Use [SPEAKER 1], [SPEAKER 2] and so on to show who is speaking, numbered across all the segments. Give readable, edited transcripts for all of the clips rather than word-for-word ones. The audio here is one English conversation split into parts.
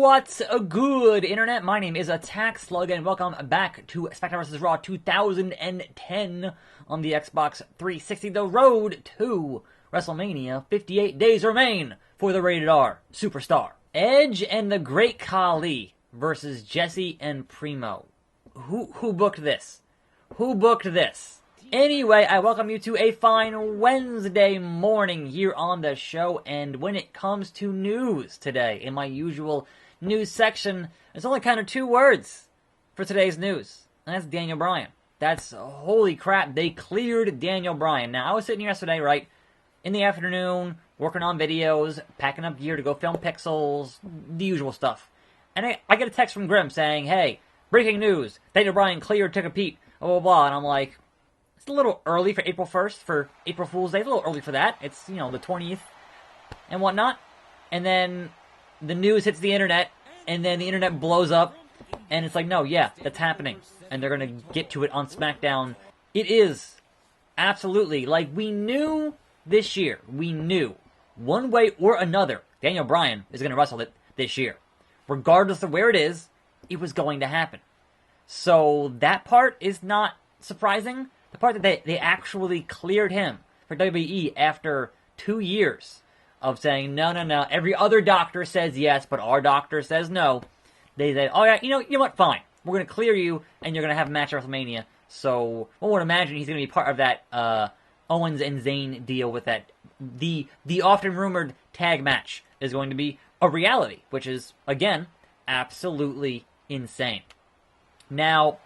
[SPEAKER 1] What's good, Internet? My name is Attack Slug, and welcome back to SmackDown vs. Raw 2010 on the Xbox 360. The road to WrestleMania. 58 days remain for the Rated R Superstar. Edge and the Great Khali versus Jesse and Primo. Who booked this? Who booked this? Anyway, I welcome you to a fine Wednesday morning here on the show, and when it comes to news today, in my usual news section, there's only kind of two words for today's news, and that's Daniel Bryan. That's, holy crap, they cleared Daniel Bryan. Now, I was sitting here yesterday, right, in the afternoon, working on videos, packing up gear to go film Pixels, the usual stuff, and I get a text from Grim saying, hey, breaking news, Daniel Bryan cleared, took a peep, blah, blah, blah, and I'm like, it's a little early for April 1st, for April Fool's Day. It's a little early for that. It's, you know, the 20th and whatnot. And then the news hits the internet, and then the internet blows up, and it's like, no, yeah, that's happening. And they're going to get to it on SmackDown. It is absolutely, like, we knew this year, we knew, one way or another, Daniel Bryan is going to wrestle it this year. Regardless of where it is, it was going to happen. So that part is not surprising. The part that they actually cleared him for WWE after 2 years of saying, no, every other doctor says yes, but our doctor says no. They said, oh yeah, you know what, fine. We're going to clear you, and you're going to have a match at WrestleMania. So one would imagine he's going to be part of that Owens and Zayn deal with that. The often rumored tag match is going to be a reality, which is, again, absolutely insane. Now,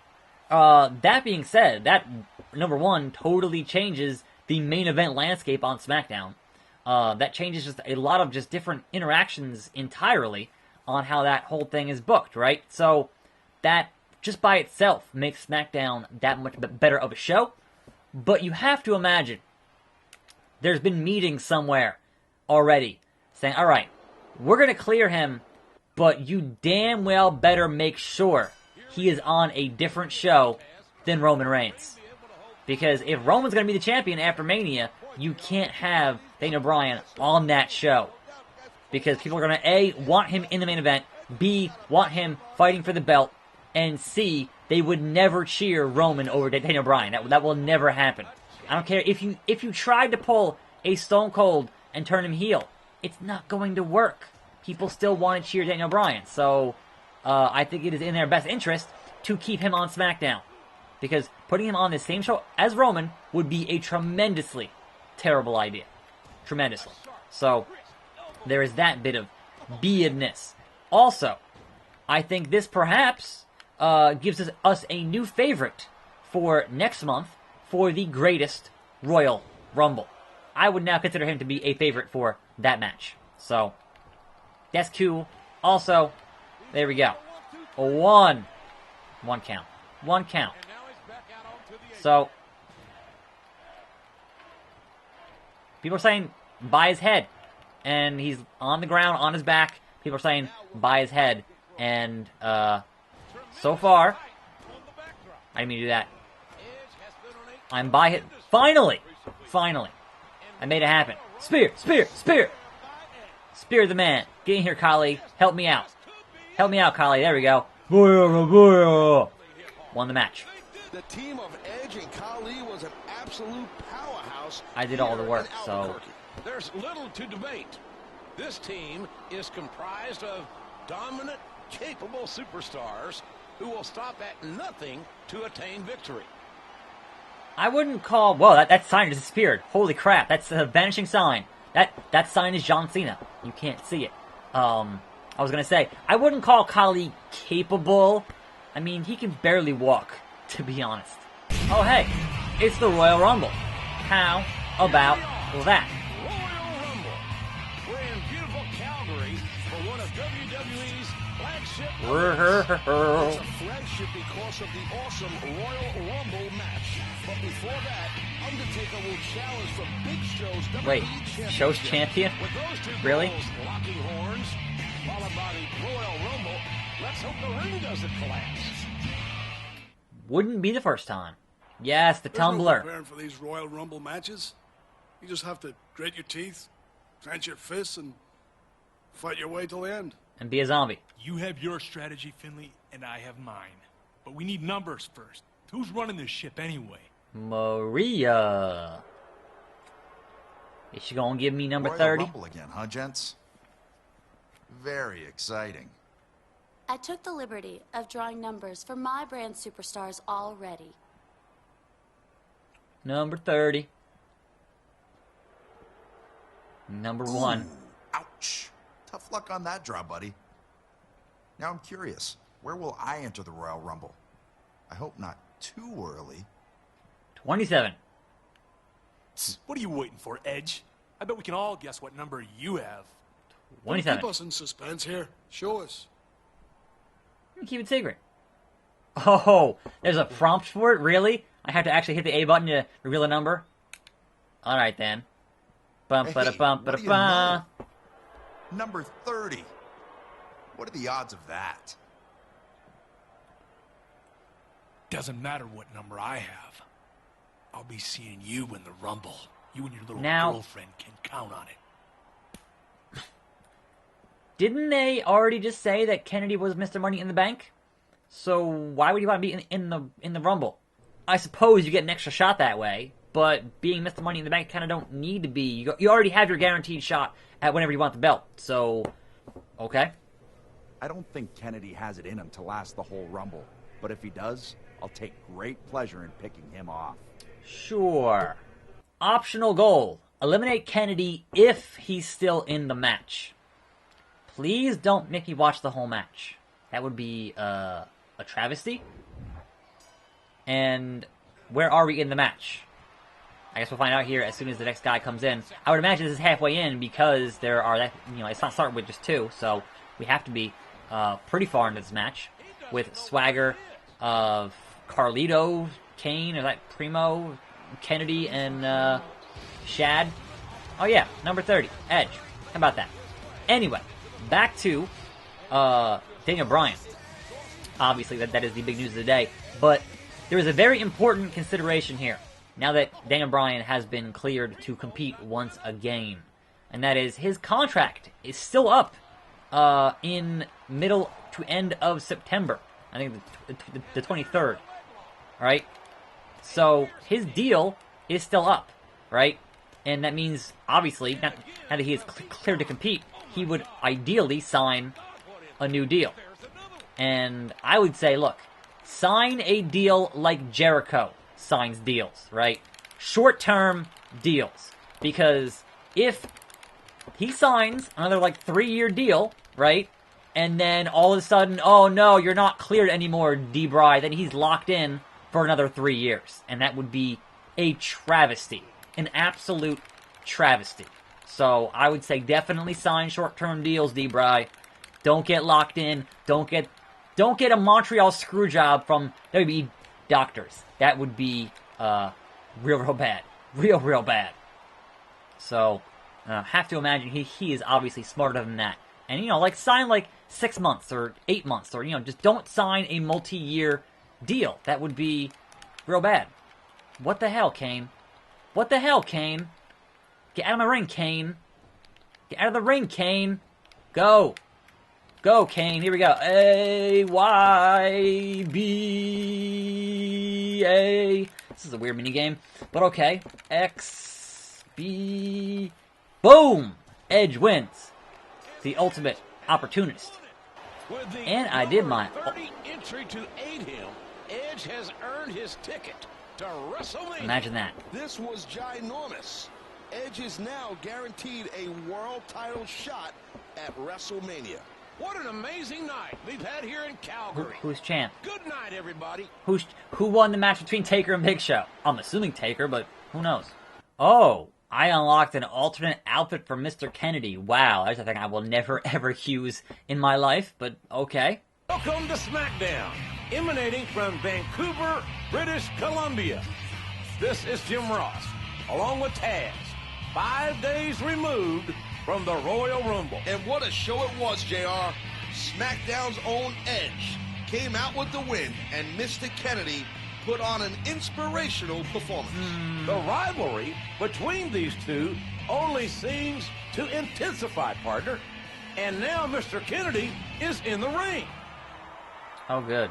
[SPEAKER 1] that being said, that, number one, totally changes the main event landscape on SmackDown. That changes just a lot of just different interactions entirely on how that whole thing is booked, right? So that just by itself makes SmackDown that much better of a show. But you have to imagine there's been meetings somewhere already saying, all right, we're going to clear him, but you damn well better make sure he is on a different show than Roman Reigns. Because if Roman's going to be the champion after Mania, you can't have Daniel Bryan on that show. Because people are going to, A, want him in the main event, B, want him fighting for the belt, and C, they would never cheer Roman over Daniel Bryan. That will never happen. I don't care if you tried to pull a Stone Cold and turn him heel, it's not going to work. People still want to cheer Daniel Bryan. So I think it is in their best interest to keep him on SmackDown. Because putting him on the same show as Roman would be a tremendously terrible idea. Tremendously. So, there is that bit of beadness. Also, I think this perhaps gives us a new favorite for next month for the greatest Royal Rumble. I would now consider him to be a favorite for that match. So, that's cool. Also, there we go. One count. One count. So, people are saying, by his head. And he's on the ground, on his back. People are saying, by his head. And, so far, I didn't mean to do that. I'm by it. Finally! I made it happen. Spear! Spear the man. Get in here, Khali. Help me out. Help me out, Khali. There we go. Won the match.
[SPEAKER 2] The team of Edge and Khali was an absolute powerhouse.
[SPEAKER 1] I did all the work, so
[SPEAKER 2] there's little to debate. This team is comprised of dominant, capable superstars who will stop at nothing to attain victory.
[SPEAKER 1] I wouldn't call... Whoa, that sign disappeared. Holy crap, that's a vanishing sign. That sign is John Cena. You can't see it. I was going to say, I wouldn't call Khali capable. I mean, he can barely walk, to be honest. Oh, hey, it's the Royal Rumble. How about that?
[SPEAKER 2] Royal Rumble. We're in beautiful Calgary for one of WWE's flagship. It's a flagship because of the awesome Royal Rumble match. But before that, Undertaker will challenge for Big Show's WWE
[SPEAKER 1] Wait,
[SPEAKER 2] championship.
[SPEAKER 1] Show's champion?
[SPEAKER 2] With those two
[SPEAKER 1] Really?
[SPEAKER 2] girls locking horns, followed by the Royal Rumble. Let's hope the ring doesn't collapse.
[SPEAKER 1] Wouldn't be the first time. Yes, the
[SPEAKER 3] There's no
[SPEAKER 1] tumbler.
[SPEAKER 3] preparing for these Royal Rumble matches. You just have to grit your teeth, clench your fists, and Fight your way till the end.
[SPEAKER 1] And be a zombie.
[SPEAKER 4] You have your strategy, Finley, and I have mine. But we need numbers first. Who's running this ship anyway?
[SPEAKER 1] Maria. Is she gonna give me number
[SPEAKER 5] Royal
[SPEAKER 1] 30?
[SPEAKER 5] Rumble again, huh, gents? Very exciting.
[SPEAKER 6] I took the liberty of drawing numbers for my brand superstars already.
[SPEAKER 1] Number 30. Number 1.
[SPEAKER 5] Ooh, ouch. Tough luck on that draw, buddy. Now I'm curious. Where will I enter the Royal Rumble? I hope not too early.
[SPEAKER 1] 27.
[SPEAKER 4] What are you waiting for, Edge? I bet we can all guess what number you have.
[SPEAKER 1] 27.
[SPEAKER 3] Keep us in suspense here. Show us.
[SPEAKER 1] Keep it secret. Oh, there's a prompt for it? Really? I have to actually hit the A button to reveal a number? Alright then. Bum
[SPEAKER 5] Hey,
[SPEAKER 1] ba da bum ba
[SPEAKER 5] what
[SPEAKER 1] da
[SPEAKER 5] do you
[SPEAKER 1] ba.
[SPEAKER 5] know? Number 30. What are the odds of that?
[SPEAKER 4] Doesn't matter what number I have. I'll be seeing you in the Rumble. You and your little
[SPEAKER 1] Now-
[SPEAKER 4] girlfriend can count on it.
[SPEAKER 1] Didn't they already just say that Kennedy was Mr. Money in the Bank? So why would you want to be in the Rumble? I suppose you get an extra shot that way, but being Mr. Money in the Bank kind of don't need to be. You already have your guaranteed shot at whenever you want the belt. So, okay.
[SPEAKER 7] I don't think Kennedy has it in him to last the whole Rumble. But if he does, I'll take great pleasure in picking him off.
[SPEAKER 1] Sure. Optional goal. Eliminate Kennedy if he's still in the match. Please don't make me watch the whole match. That would be a travesty. And where are we in the match? I guess we'll find out here as soon as the next guy comes in. I would imagine this is halfway in because there are, it's not starting with just 2, so we have to be pretty far into this match with Swagger, Carlito, Kane, or that Primo, Kennedy, and Shad. Oh yeah, number 30, Edge. How about that? Anyway, back to Daniel Bryan. Obviously, that is the big news of the day. But there is a very important consideration here, now that Daniel Bryan has been cleared to compete once again. And that is, his contract is still up in middle to end of September. I think the 23rd. Right? So, his deal is still up. Right? And that means, obviously, now that he is cleared to compete, he would ideally sign a new deal. And I would say, look, sign a deal like Jericho signs deals, right? Short-term deals. Because if he signs another, 3-year deal, right? And then all of a sudden, oh no, you're not cleared anymore, D-Bry, then he's locked in for another 3 years. And that would be a travesty. An absolute travesty. So I would say definitely sign short-term deals, D-Bry. Don't get locked in. Don't get a Montreal screw job from WWE doctors. That would be real bad. Real bad. So have to imagine he is obviously smarter than that. And sign 6 months or 8 months, or just don't sign a multi-year deal. That would be real bad. What the hell, Kane? What the hell, Kane? Get out of my ring, Kane. Get out of the ring, Kane. Go. Go, Kane. Here we go. A-Y-B-A. This is a weird minigame, but okay. X, B. Boom! Edge wins. The ultimate opportunist. And I did my
[SPEAKER 2] 30 entry to aid him. Edge has earned his ticket to WrestleMania.
[SPEAKER 1] Imagine that.
[SPEAKER 3] This was ginormous. Edge is now guaranteed a world title shot at WrestleMania.
[SPEAKER 2] What an amazing night we've had here in Calgary.
[SPEAKER 1] Who's champ?
[SPEAKER 2] Good night, everybody.
[SPEAKER 1] Who won the match between Taker and Big Show? I'm assuming Taker, but who knows? Oh, I unlocked an alternate outfit for Mr. Kennedy. Wow, that's a thing I will never ever use in my life, but okay.
[SPEAKER 2] Welcome to SmackDown, emanating from Vancouver, British Columbia. This is Jim Ross, along with Taz, 5 days removed from the Royal Rumble.
[SPEAKER 3] And what a show it was, JR. SmackDown's own Edge came out with the win, and Mr. Kennedy put on an inspirational performance.
[SPEAKER 2] The rivalry between these two only seems to intensify, partner. And now Mr. Kennedy is in the ring.
[SPEAKER 1] Oh, good.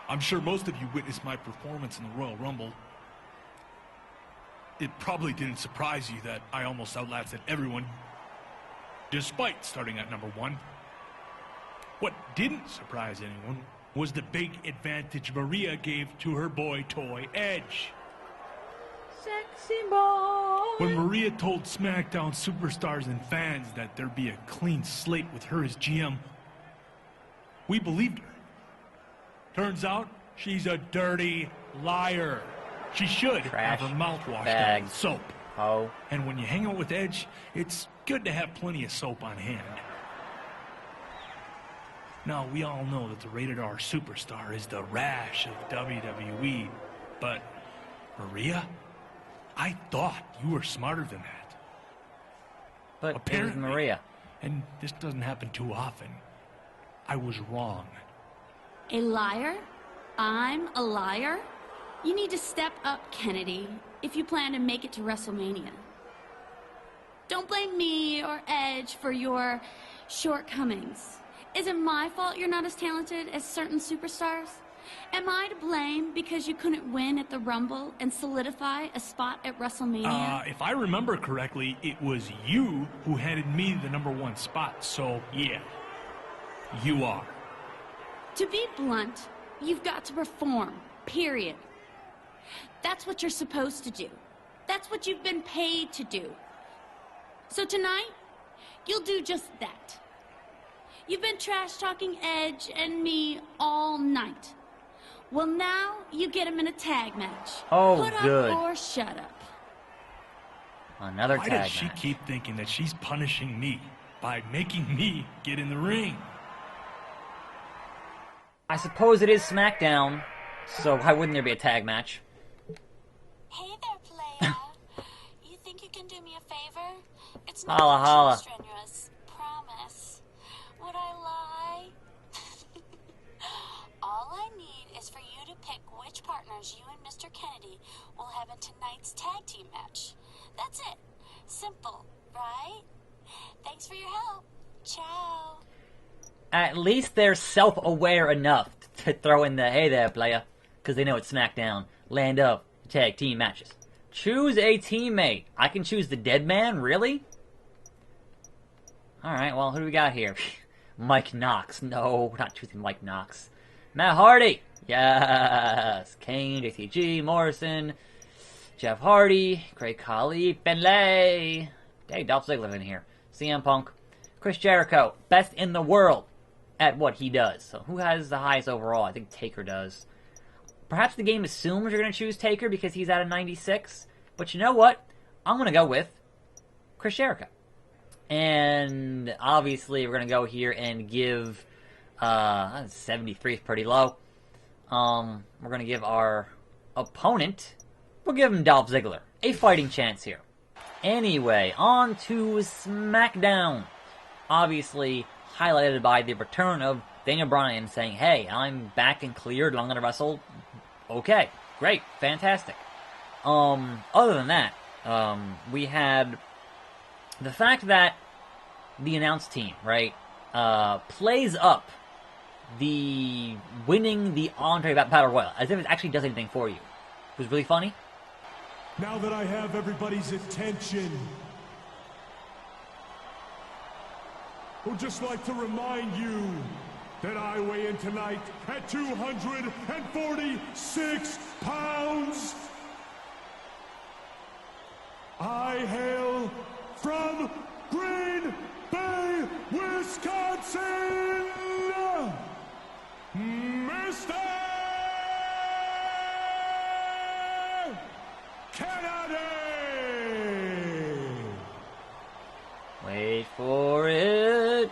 [SPEAKER 4] I'm sure most of you witnessed my performance in the Royal Rumble. It probably didn't surprise you that I almost outlasted everyone, despite starting at number 1. What didn't surprise anyone was the big advantage Maria gave to her boy toy, Edge.
[SPEAKER 1] Sexy boy.
[SPEAKER 4] When Maria told SmackDown superstars and fans that there'd be a clean slate with her as GM, we believed her. Turns out, she's a dirty liar. She should
[SPEAKER 1] Trash
[SPEAKER 4] have her mouth washed
[SPEAKER 1] bag.
[SPEAKER 4] out with soap.
[SPEAKER 1] Oh.
[SPEAKER 4] And when you hang out with Edge, it's good to have plenty of soap on hand. Now, we all know that the rated R superstar is the rash of WWE, but Maria, I thought you were smarter than that.
[SPEAKER 1] But
[SPEAKER 4] Apparently,
[SPEAKER 1] it was Maria.
[SPEAKER 4] And this doesn't happen too often. I was wrong.
[SPEAKER 6] A liar? I'm a liar? You need to step up, Kennedy, if you plan to make it to WrestleMania. Don't blame me or Edge for your shortcomings. Is it my fault you're not as talented as certain superstars? Am I to blame because you couldn't win at the Rumble and solidify a spot at WrestleMania?
[SPEAKER 4] If I remember correctly, it was you who handed me the number 1 spot, so yeah, you are.
[SPEAKER 6] To be blunt, you've got to perform, period. That's what you're supposed to do. That's what you've been paid to do. So tonight, you'll do just that. You've been trash-talking Edge and me all night. Well, now you get him in a tag match.
[SPEAKER 1] Oh,
[SPEAKER 6] Put
[SPEAKER 1] good.
[SPEAKER 6] up or shut up.
[SPEAKER 1] Another
[SPEAKER 4] Why
[SPEAKER 1] tag
[SPEAKER 4] does she
[SPEAKER 1] match.
[SPEAKER 4] keep thinking that she's punishing me by making me get in the ring?
[SPEAKER 1] I suppose it is SmackDown, so why wouldn't there be a tag match?
[SPEAKER 6] Hey there, playa. You think you can do me a favor? It's
[SPEAKER 1] not Holla, holla.
[SPEAKER 6] too strenuous. Promise. Would I lie? All I need is for you to pick which partners you and Mr. Kennedy will have in tonight's tag team match. That's it. Simple, right? Thanks for your help. Ciao.
[SPEAKER 1] At least they're self-aware enough to throw in the, hey there, player, because they know it's SmackDown, land of tag team matches. Choose a teammate. I can choose the dead man? Really? Alright, well, who do we got here? Mike Knox. No, we're not choosing Mike Knox. Matt Hardy. Yes. Kane, JTG, Morrison, Jeff Hardy, Great Khali, Finlay. Hey, Dolph Ziggler in here. CM Punk. Chris Jericho. Best in the world at what he does. So who has the highest overall? I think Taker does. Perhaps the game assumes you're going to choose Taker because he's at a 96. But you know what? I'm going to go with Chris Jericho. And obviously we're going to go here and give 73 is pretty low. We're going to give our opponent, we'll give him Dolph Ziggler. A fighting chance here. Anyway, on to SmackDown. Obviously highlighted by the return of Daniel Bryan saying, hey, I'm back and cleared, I'm going to wrestle. Okay, great, fantastic. Other than that, we had the fact that the announced team, right, plays up the winning the Andre Battle Royal as if it actually does anything for you. It was really funny.
[SPEAKER 8] Now that I have everybody's attention, I would just like to remind you that I weigh in tonight at 246 pounds. I hail from Green Bay, Wisconsin, Mr. Kennedy!
[SPEAKER 1] Wait for it.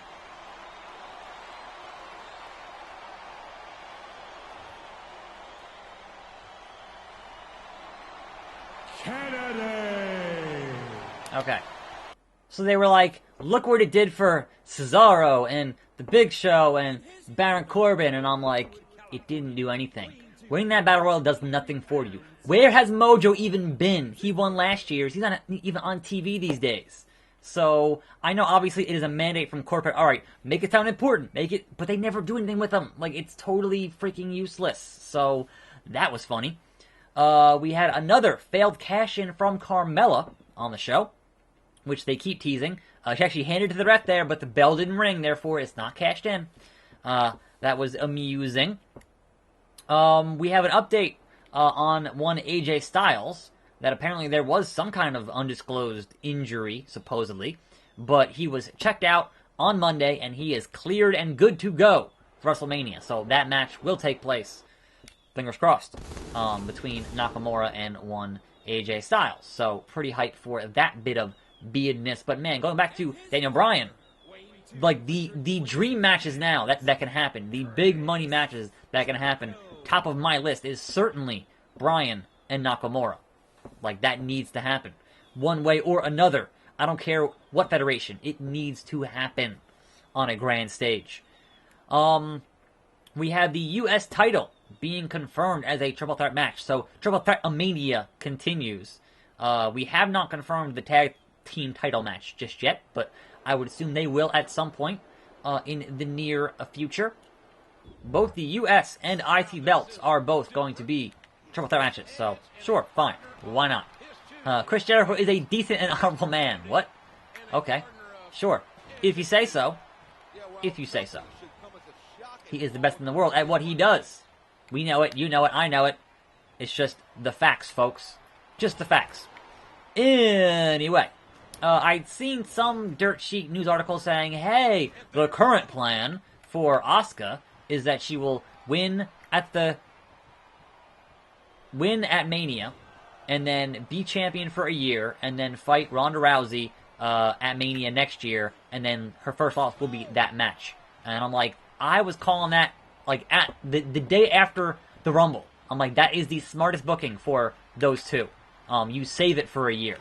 [SPEAKER 8] Kennedy!
[SPEAKER 1] Okay. So they were like, look what it did for Cesaro and The Big Show and Baron Corbin. And I'm like, it didn't do anything. Winning that Battle Royal does nothing for you. Where has Mojo even been? He won last year. He's not even on TV these days. So, I know obviously it is a mandate from corporate. Alright, make it sound important. Make it, but they never do anything with them. Like, it's totally freaking useless. So, that was funny. We had another failed cash-in from Carmella on the show, which they keep teasing. She actually handed to the ref there, but the bell didn't ring, therefore it's not cashed in. That was amusing. We have an update on one AJ Styles, that apparently there was some kind of undisclosed injury, supposedly, but he was checked out on Monday, and he is cleared and good to go for WrestleMania. So that match will take place, fingers crossed, between Nakamura and one AJ Styles. So pretty hyped for that bit of beardness. But man, going back to Daniel Bryan, like the dream matches now that can happen, the big money matches that can happen, top of my list is certainly Bryan and Nakamura. Like, that needs to happen. One way or another. I don't care what federation. It needs to happen on a grand stage. We have the U.S. title being confirmed as a triple threat match. So, Triple Threat Mania continues. We have not confirmed the tag team title match just yet, but I would assume they will at some point in the near future. Both the U.S. and IC belts are both going to be triple threat matches, so sure, fine. Why not? Chris Jericho is a decent and honorable man. What? Okay. Sure. If you say so. If you say so. He is the best in the world at what he does. We know it, you know it, I know it. It's just the facts, folks. Just the facts. Anyway. I'd seen some dirt sheet news article saying, hey, the current plan for Asuka is that she will win at Mania, and then be champion for a year, and then fight Ronda Rousey at Mania next year, and then her first loss will be that match. And I'm like, I was calling that, like, at the day after the Rumble. I'm like, that is the smartest booking for those two. You save it for a year.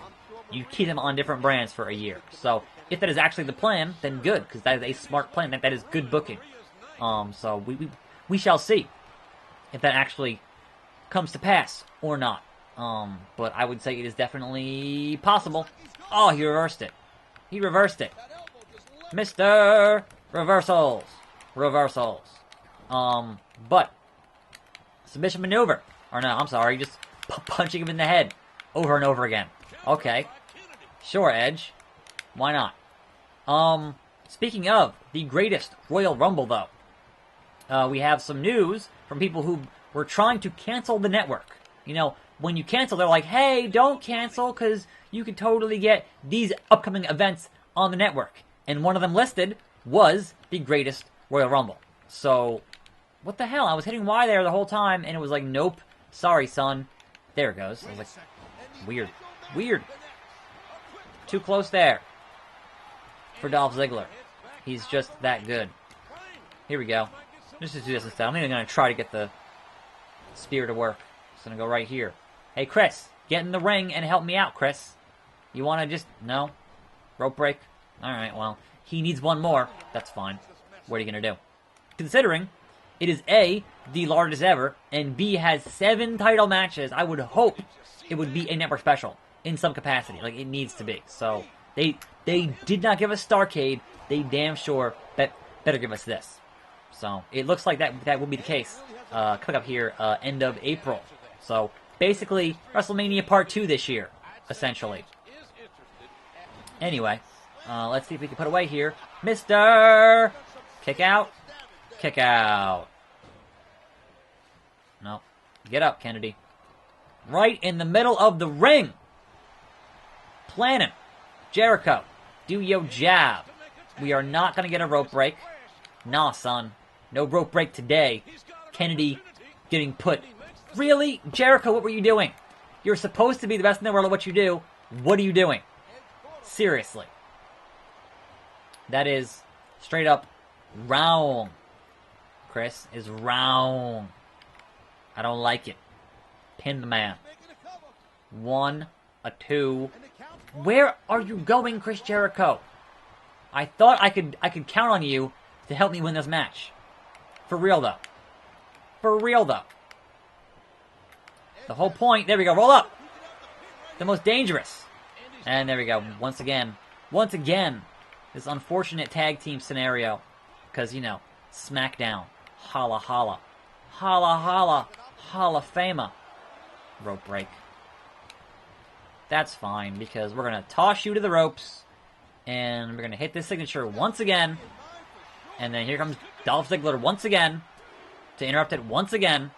[SPEAKER 1] You keep them on different brands for a year. So, if that is actually the plan, then good, because that is a smart plan. That is good booking. So, we shall see if that actually comes to pass or not. But I would say it is definitely possible. Oh, he reversed it. He reversed it. Mr. Reversals. Reversals. But submission maneuver. Or no, I'm sorry, just punching him in the head over and over again. Okay. Sure, Edge. Why not? Speaking of the greatest Royal Rumble, though, we have some news from people who were trying to cancel the network. You know, when you cancel, they're like, hey, don't cancel, because you could totally get these upcoming events on the network. And one of them listed was the greatest Royal Rumble. So, what the hell? I was hitting Y there the whole time, and it was like, nope, sorry, son. There it goes. I was like, weird. Weird. Too close there for Dolph Ziggler. He's just that good. Here we go. Let's just do this instead. I'm even going to try to get the spear to work. It's going to go right here. Hey, Chris, get in the ring and help me out, Chris. You want to just... No? Rope break? Alright, well, he needs one more. That's fine. What are you going to do? Considering it is A, the largest ever, and B, has 7 title matches, I would hope it would be a network special in some capacity. Like, it needs to be. So, they did not give us Starrcade. They damn sure better give us this. So, it looks like that will be the case. Coming up here, end of April. So, basically, WrestleMania Part 2 this year, essentially. Anyway, let's see if we can put away here. Mr. Kick out. Kick out. No. Get up, Kennedy. Right in the middle of the ring. Planning. Jericho, do your job. We are not going to get a rope break. Nah, son. No rope break today. Kennedy getting put. Really? Jericho, what were you doing? You're supposed to be the best in the world at what you do. What are you doing? Seriously. That is straight up wrong. Chris is wrong. I don't like it. Pin the man. 1, 2. Where are you going, Chris Jericho? I thought I could count on you to help me win this match. For real, though. For real, though. The whole point. There we go. Roll up. The most dangerous. And there we go. Once again, this unfortunate tag team scenario. Because, you know, SmackDown. Holla, holla. Holla, holla. Hall of Fama. Rope break. That's fine, because we're going to toss you to the ropes. And we're going to hit this signature once again. And then here comes Dolph Ziggler once again. To interrupt it once again.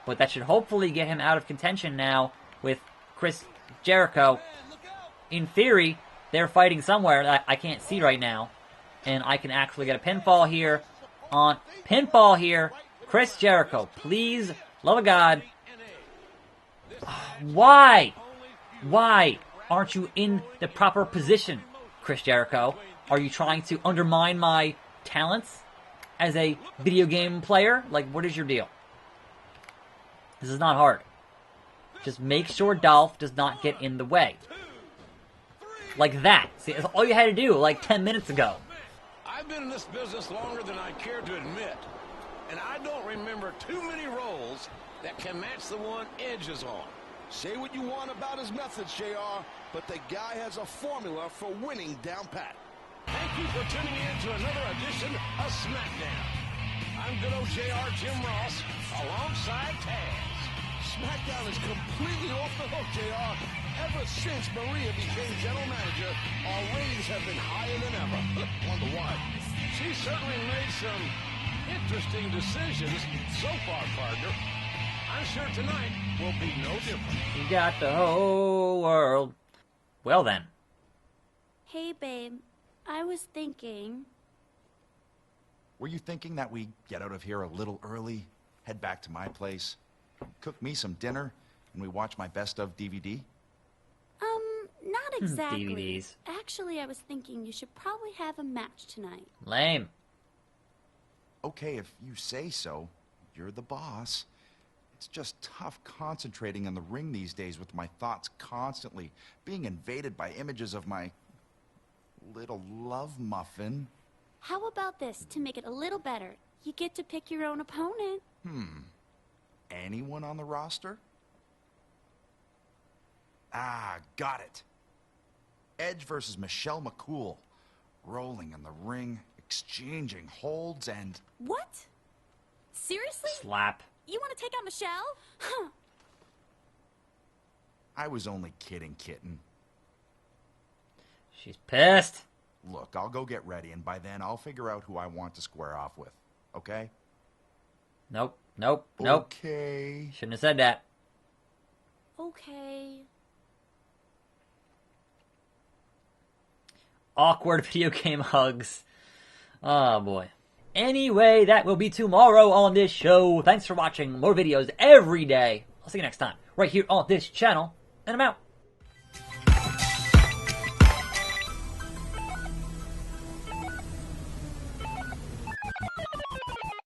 [SPEAKER 1] But that should hopefully get him out of contention now with Chris Jericho. In theory, they're fighting somewhere that I can't see right now. And I can actually get a pinfall here. Pinfall here. Chris Jericho, please, love of God. Why? Why aren't you in the proper position, Chris Jericho? Are you trying to undermine my talents as a video game player? Like, what is your deal? This is not hard. Just make sure Dolph does not get in the way. Like that. See, that's all you had to do like 10 minutes ago.
[SPEAKER 2] I've been in this business longer than I care to admit, and I don't remember too many roles that can match the one Edge is on.
[SPEAKER 3] Say what you want about his methods, JR, but the guy has a formula for winning down pat.
[SPEAKER 2] Thank you for tuning in to another edition of SmackDown. I'm good old JR Jim Ross alongside Taz.
[SPEAKER 3] SmackDown is completely off the hook, JR. Ever since Maria became general manager, our ratings have been higher than ever. Wonder why.
[SPEAKER 2] She certainly made some interesting decisions so far, partner. I'm sure tonight will be no different.
[SPEAKER 1] You got the whole world. Well then.
[SPEAKER 6] Hey, babe. I was thinking...
[SPEAKER 7] Were you thinking that we get out of here a little early, head back to my place, cook me some dinner, and we watch my best of DVD?
[SPEAKER 6] Not exactly.
[SPEAKER 1] DVDs.
[SPEAKER 6] Actually, I was thinking you should probably have a match tonight.
[SPEAKER 1] Lame.
[SPEAKER 7] Okay, if you say so. You're the boss. It's just tough concentrating in the ring these days with my thoughts constantly being invaded by images of my little love muffin.
[SPEAKER 6] How about this, to make it a little better? You get to pick your own opponent.
[SPEAKER 7] Anyone on the roster? Ah, got it. Edge versus Michelle McCool. Rolling in the ring, exchanging holds, and...
[SPEAKER 6] What? Seriously?
[SPEAKER 1] Slap.
[SPEAKER 6] You want to take out Michelle? Huh.
[SPEAKER 7] I was only kidding, kitten.
[SPEAKER 1] She's pissed.
[SPEAKER 7] Look, I'll go get ready, and by then I'll figure out who I want to square off with. Okay?
[SPEAKER 1] Nope. Nope. Nope.
[SPEAKER 7] Okay.
[SPEAKER 1] Shouldn't have said that.
[SPEAKER 6] Okay.
[SPEAKER 1] Awkward video game hugs. Oh boy. Anyway, that will be tomorrow on this show. Thanks for watching. More videos every day. I'll see you next time, right here on this channel, and I'm out.